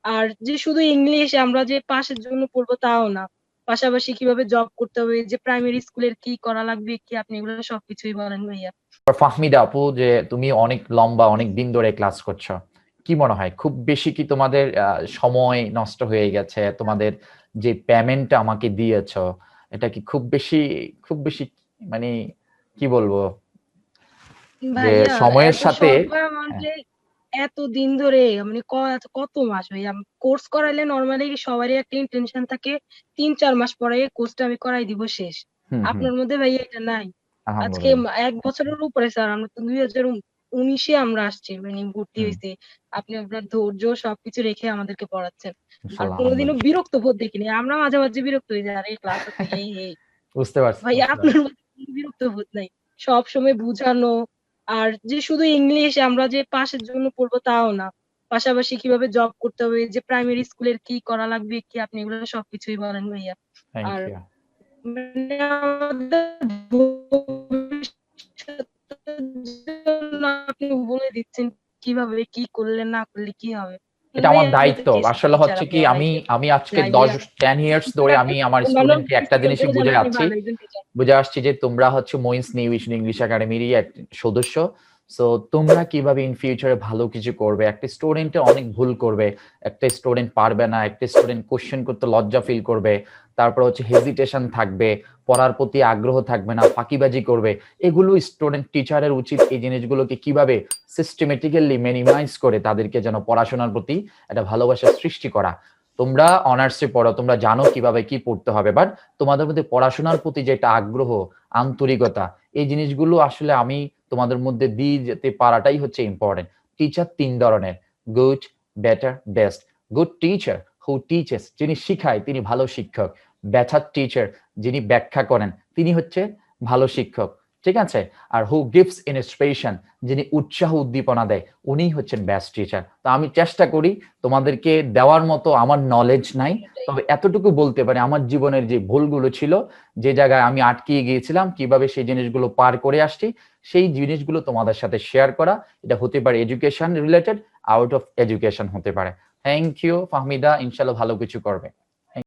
আর যে শুধু ইংলিশ আমরা যে পাশের জন্য পড়বো তাও না, পাশাপাশি কিভাবে জব করতে হবে, যে প্রাইমারি স্কুলের কি করা লাগবে কি, আপনি এগুলো সবকিছুই বলেন ভাইয়া। ফাহমিদা আপু, যে তুমি অনেক লম্বা অনেক দিন ধরে ক্লাস করছো, কি মনে হয় খুব বেশি কি তোমাদের সময় নষ্ট হয়ে গেছে? তোমাদের যে পেমেন্টটা আমাকে দিয়েছো, এটা কি খুব বেশি মানে কি বলবো, যে ভাইয়া সময়ের এত সাথে? স্বল্প হ্যাঁ। অ্যামাউন্টে এত দিন ধরে, মানে কত মাস ভাইয়া কোর্স করাইলে নর্মালি সবারই একটা ইন্টেনশন থাকে 3-4 মাস পরে কোর্সটা আমি করাই দিব শেষ। হুম হুম। আপনার মধ্যে ভাইয়া এটা নাই। আজকে আলহামদুলিল্লাহ। 1 বছরের উপরে স্যার, আমরা তো 2019-এ আমরা আসছি, মানে ভর্তি হুম। হয়েছি। আপনি আপনার ধৈর্য সবকিছু রেখে আমাদেরকে পড়াচ্ছেন। আর ইনশাল্লাহ, কোনোদিনও আলহামদুলিল্লাহ। বিরক্ত বোধ দেখিনি, আমরা মাঝে মাঝে বিরক্ত হয়ে যাই, আরে ক্লাস আছে এই এই। বুঝতে পারছি, ভাইয়া বুঝতে আপনার পারছি। মধ্যে কোনো বিরক্ত বোধ নাই, সব সময় বুঝানো। আর যে শুধু ইংলিশ আমরা যে পাশের জন্য পড়বো তাও না, পাশাপাশি কিভাবে জব করতে হবে, যে প্রাইমারি স্কুলের কি করা লাগবে কি, আপনি এগুলো সবকিছুই বলেন ভাইয়া। থ্যাংক আর ইউ। মানে আমাদের ভবিষ্যতের জন্য আপনি বলে দিচ্ছেন কিভাবে কি করলে না করলে কি হবে। এটা আমার ভাইয়া আমি তো দায়িত্ব। গেস্ট আসলে টিচার, হচ্ছে আপনি কি, আমি অনার্সে আমি আজকে যাই 10 ভাইয়া, 10 ইয়ার্স ধরে আমি আমার অন্যান্য স্টুডেন্টকে একটা জিনিসই স্টুডেন্টদেরও যেন বুঝে আপনি যাচ্ছি। ভালো একজন টিচার। বুঝে আসছি যে তোমরা হচ্ছে মইন্স নিউ ইংলিশ একাডেমিরই এক সদস্য। সো তোমরা কিভাবে ইন ফিউচারে ভালো কিছু করবে, একটা স্টুডেন্টে অনেক ভুল করবে, একটা স্টুডেন্ট পারবে না, একটা স্টুডেন্ট কোশ্চেন করতে লজ্জা ফিল করবে, তারপর হচ্ছে হেজিটেশন থাকবে, পড়ার প্রতি আগ্রহ থাকবে না, ফাঁকিবাজি করবে। এগুলো স্টুডেন্ট টিচারের উচিত এই জিনিসগুলোকে কিভাবে সিস্টেমেটিক্যালি মিনিমাইজ করে তাদেরকে যেন পড়াশোনার প্রতি একটা ভালোবাসা সৃষ্টি করা। তোমরা অনার্সে পড়ো, তোমরা জানো কিভাবে কি পড়তে হবে, বাট তোমাদের মধ্যে পড়াশোনার প্রতি যে একটা আগ্রহ, আন্তরিকতা, এই জিনিসগুলো আসলে আমি তোমাদের মধ্যে দিয়ে যেতে পারাটাই হচ্ছে ইম্পর্টেন্ট। টিচার 3 ধরনের: good, better, best. Good teacher who teaches, যিনি শিখায় তিনি ভালো শিক্ষক। বেটার টিচার, যিনি ব্যাখ্যা করেন তিনি হচ্ছে ভালো শিক্ষক। ঠিক আছে? আর হু গিভস ইন্সপিরেশন, যিনি উৎসাহ উদ্দীপনা দেয়, উনি হচ্ছেন বেস্ট টিচার। তো আমি চেষ্টা করি তোমাদেরকে দেওয়ার মতো আমার নলেজ নাই, এটাই। তবে এতটুকু বলতে পারি আমার জীবনের যে ভুলগুলো ছিল, যে জায়গায় আমি আটকে গিয়েছিলাম, কিভাবে সেই জিনিসগুলো পার করে আসছি, সেই জিনিসগুলো তোমাদের সাথে শেয়ার করা। এটা হতে পারে education related, out of education হতে পারে। থ্যাংক ইউ ফাহমিদা, ইনশাল্লাহ ভালো কিছু করবে।